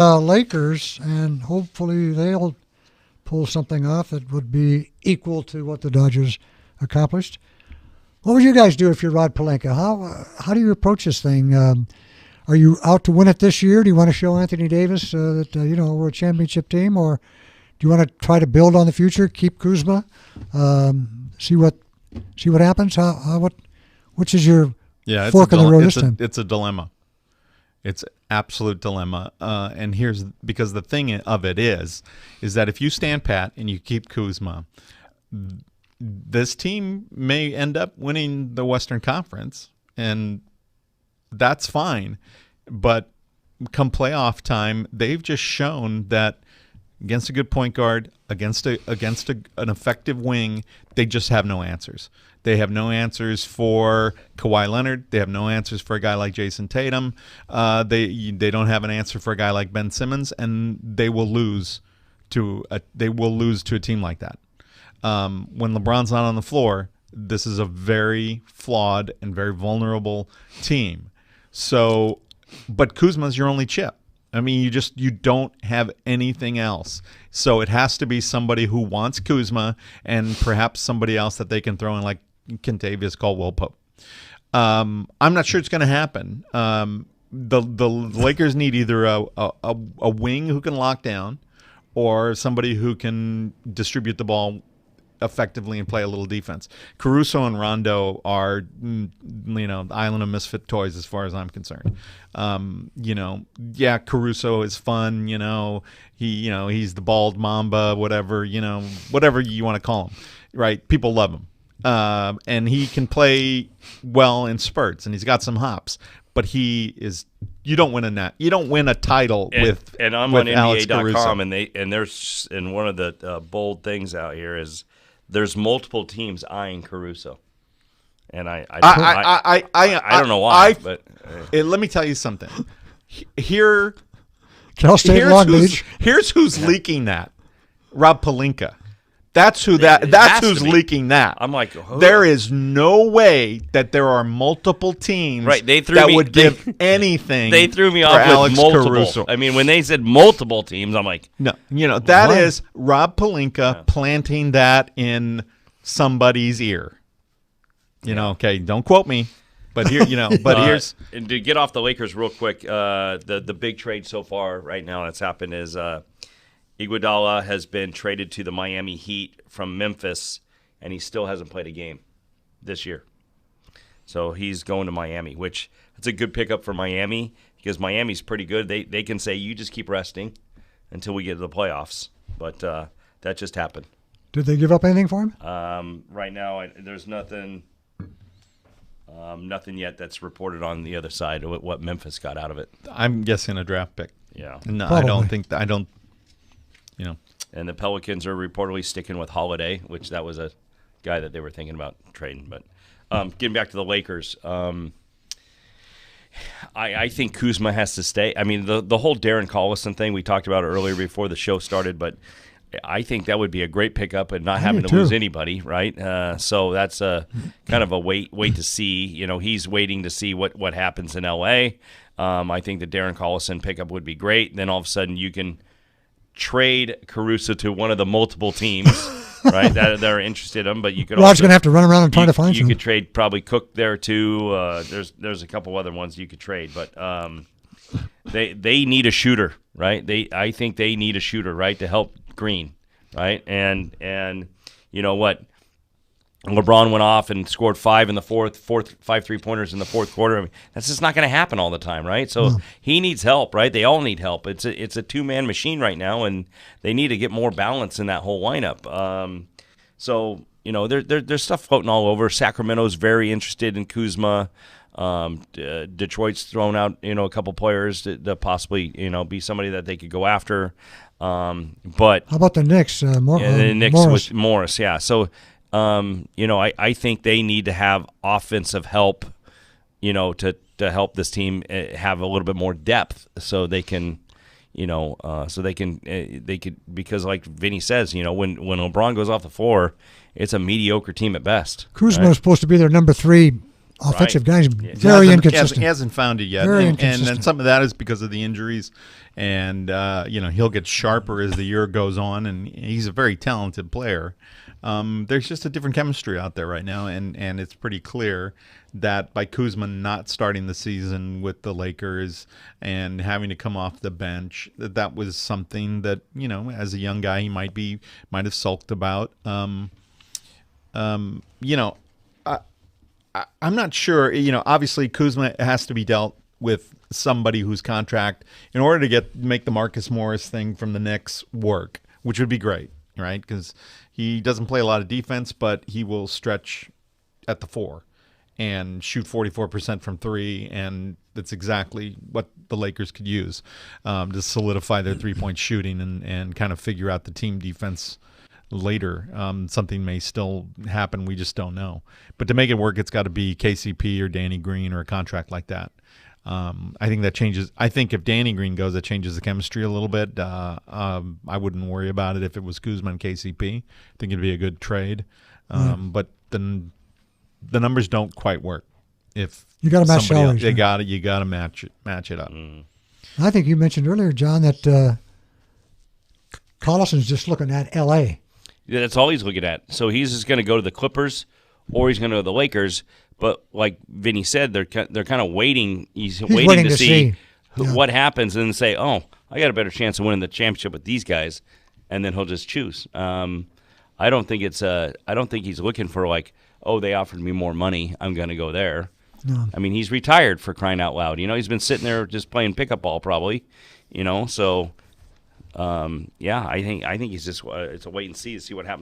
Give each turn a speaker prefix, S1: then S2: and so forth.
S1: Lakers, and hopefully they'll pull something off that would be equal to what the Dodgers accomplished. What would you guys do if you're Rod Pelinka? How do you approach this thing? Are you out to win it this year? Do you want to show Anthony Davis that we're a championship team, or do you want to try to build on the future, keep Kuzma, see what happens? Which is your fork in the road this time?
S2: It's a dilemma. It's absolute dilemma. And here's because the thing of it is that if you stand pat and you keep Kuzma, this team may end up winning the Western Conference, and that's fine. But come playoff time, they've just shown that against a good point guard, against an effective wing, they just have no answers. They have no answers for Kawhi Leonard. They have no answers for a guy like Jason Tatum. They don't have an answer for a guy like Ben Simmons, and they will lose to a team like that. When LeBron's not on the floor, this is a very flawed and very vulnerable team. So, but Kuzma's your only chip. I mean, you don't have anything else. So it has to be somebody who wants Kuzma and perhaps somebody else that they can throw in like Kentavious Caldwell-Pope. I'm not sure it's going to happen. The Lakers need either a wing who can lock down or somebody who can distribute the ball effectively and play a little defense. Caruso and Rondo are, the island of misfit toys as far as I'm concerned. Caruso is fun. He's the bald mamba, whatever you want to call him, right? People love him, and he can play well in spurts, and he's got some hops. But you don't win a title with.
S3: And I'm
S2: with
S3: on
S2: Alex
S3: NBA.com,
S2: Caruso.
S3: and one of the bold things out here is there's multiple teams eyeing Caruso, and I don't know why, but
S2: let me tell you something. Here,
S1: Cal State Long Beach.
S2: Here's who's leaking that. Rob Pelinka. That's who's leaking that.
S3: I'm like,
S2: there is no way that there are multiple teams would give anything.
S3: They threw me
S2: for
S3: off
S2: Alex
S3: with multiple.
S2: Caruso.
S3: I mean, when they said multiple teams, I'm like,
S2: no, that is Rob Pelinka planting that in somebody's ear. Okay, don't quote me, but here, here's
S3: and to get off the Lakers real quick. The big trade so far right now that's happened is. Iguodala has been traded to the Miami Heat from Memphis, and he still hasn't played a game this year. So he's going to Miami, which it's a good pickup for Miami because Miami's pretty good. They can say, you just keep resting until we get to the playoffs. But that just happened.
S1: Did they give up anything for him?
S3: Right now, there's nothing yet that's reported on the other side of what Memphis got out of it.
S2: I'm guessing a draft pick.
S3: Yeah.
S2: No,
S1: Probably.
S3: And the Pelicans are reportedly sticking with Holiday, which that was a guy that they were thinking about trading. But getting back to the Lakers, I think Kuzma has to stay. I mean, the whole Darren Collison thing, we talked about it earlier before the show started, but I think that would be a great pickup and not having to lose anybody, right? So that's a kind of a wait to see. He's waiting to see what happens in L.A. I think the Darren Collison pickup would be great. Then all of a sudden you can trade Caruso to one of the multiple teams, right, that are interested in him. But you could
S1: Rod's going to have to run around and try to find
S3: you
S1: some.
S3: You could trade probably Cook there too. There's a couple other ones you could trade, but they need a shooter, right? I think they need a shooter, right, to help Green, right? And you know what? LeBron went off and scored 5 in the fourth 3-pointers in the fourth quarter. I mean, that's just not going to happen all the time, right? So he needs help, right? They all need help. It's a two-man machine right now, and they need to get more balance in that whole lineup. So there's stuff floating all over. Sacramento's very interested in Kuzma. Detroit's thrown out a couple players to possibly be somebody that they could go after. But
S1: how about the Knicks?
S3: The Knicks
S1: Morris.
S3: with Morris, yeah. So. I think they need to have offensive help, to help this team have a little bit more depth, so they can, they could because like Vinny says, when LeBron goes off the floor, it's a mediocre team at best.
S1: Kuzma is supposed to be their number 3 offensive guy is very
S2: Hasn't
S1: inconsistent.
S2: hasn't found it yet,
S1: Very
S2: and then
S1: inconsistent.
S2: some of that is because of the injuries, and he'll get sharper as the year goes on, and he's a very talented player. There's just a different chemistry out there right now, and it's pretty clear that by Kuzma not starting the season with the Lakers and having to come off the bench, that was something that, as a young guy, he might have sulked about. I'm not sure. Obviously Kuzma has to be dealt with somebody whose contract, in order to make the Marcus Morris thing from the Knicks work, which would be great, right? Because he doesn't play a lot of defense, but he will stretch at the 4 and shoot 44% from 3, and that's exactly what the Lakers could use to solidify their 3-point shooting and kind of figure out the team defense later. Something may still happen, we just don't know. But to make it work, it's got to be KCP or Danny Green or a contract like that. I think that changes. I think if Danny Green goes, that changes the chemistry a little bit. I wouldn't worry about it if it was Kuzma and KCP. I think it'd be a good trade. But then the numbers don't quite work. If
S1: You gotta match
S2: somebody else-
S1: salaries, yeah.
S2: you got to match it up.
S1: I think you mentioned earlier, John, that Collison's just looking at L.A.
S3: Yeah, that's all he's looking at. So he's just going to go to the Clippers, or he's going to go to the Lakers. But like Vinny said, they're kind of waiting. He's waiting to see what happens, and then say, "Oh, I got a better chance of winning the championship with these guys," and then he'll just choose. I don't think he's looking for like, "Oh, they offered me more money, I'm going to go there."
S1: No.
S3: I mean, he's retired, for crying out loud. He's been sitting there just playing pickup ball probably. So. I think he's just it's a wait and see to see what happens.